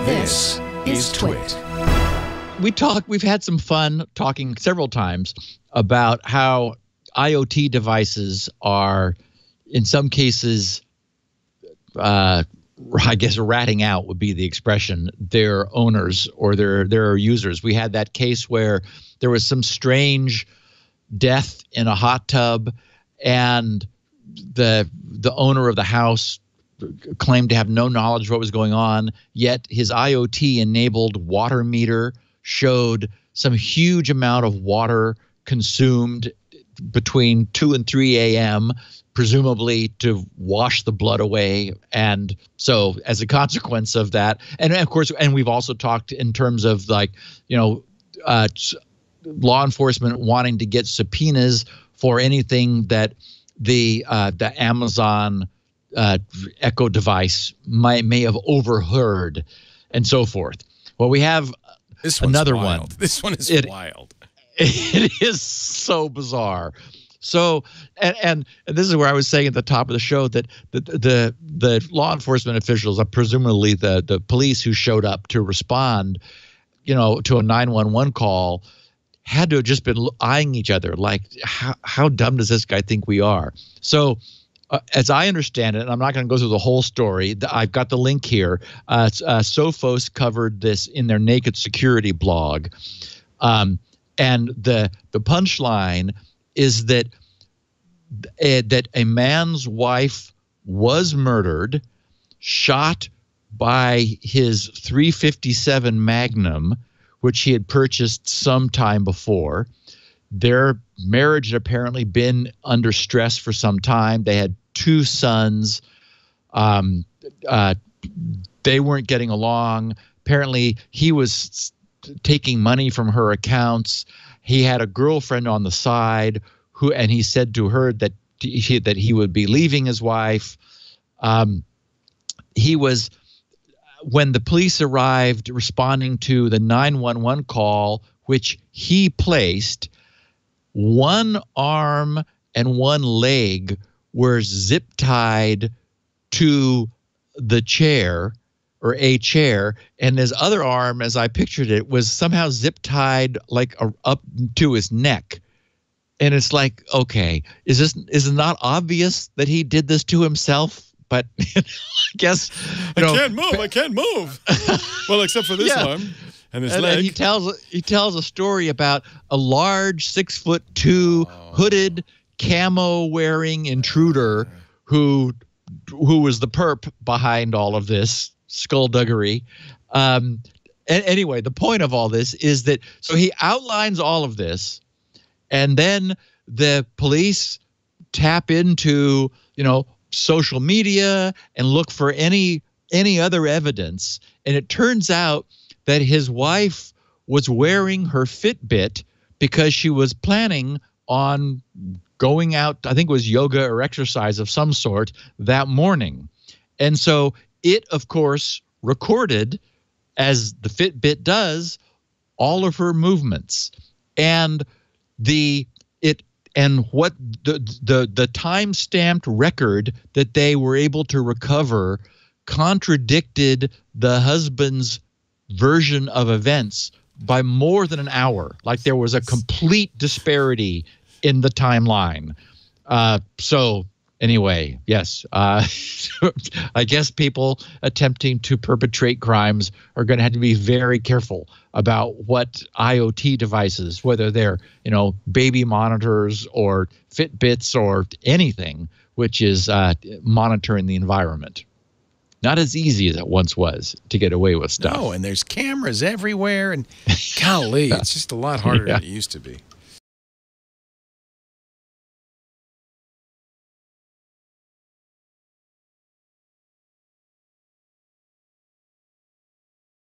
This is TWiT. We've had some fun talking several times about how IoT devices are, in some cases, I guess ratting out would be the expression, their owners or their users. We had that case where there was some strange death in a hot tub, and the owner of the house claimed to have no knowledge of what was going on, yet his IoT-enabled water meter showed some huge amount of water consumed between 2 and 3 a.m., presumably to wash the blood away. And so as a consequence of that, and of course, and we've also talked in terms of like, law enforcement wanting to get subpoenas for anything that the Amazon Echo device may have overheard and so forth. Well, we have another one. This one is wild. It is so bizarre. So, and this is where I was saying at the top of the show that the law enforcement officials, presumably the police who showed up to respond, to a 911 call, had to have just been eyeing each other like, how dumb does this guy think we are? So, as I understand it, and I'm not going to go through the whole story, I've got the link here. Sophos covered this in their Naked Security blog. And the punchline is that a man's wife was murdered, shot by his .357 Magnum, which he had purchased some time before. Their marriage had apparently been under stress for some time. They had 2 sons. They weren't getting along. Apparently, he was taking money from her accounts. He had a girlfriend on the side and he said to her that he would be leaving his wife. When the police arrived responding to the 911 call, which he placed, one arm and one leg were zip tied to the chair or a chair, and his other arm, as I pictured it, was somehow zip tied like up to his neck. And it's like, okay, is it not obvious that he did this to himself? But I guess I can't move. Well, except for this arm. And his leg. And he tells a story about a large 6'2" hooded camo wearing intruder who was the perp behind all of this skullduggery. And anyway, the point of all this is that so he outlines all of this, and then the police tap into social media and look for any other evidence, and it turns out that his wife was wearing her Fitbit because she was planning on going out, I think it was yoga or exercise of some sort that morning. And so it, of course, recorded, as the Fitbit does, all of her movements. And the time-stamped record that they were able to recover contradicted the husband's version of events by more than an hour. Like there was a complete disparity in the timeline. So anyway, yes, I guess people attempting to perpetrate crimes are going to have to be very careful about what IoT devices, whether they're, baby monitors or Fitbits or anything, which is monitoring the environment. Not as easy as it once was to get away with stuff. No, and there's cameras everywhere, and golly, it's just a lot harder than it used to be.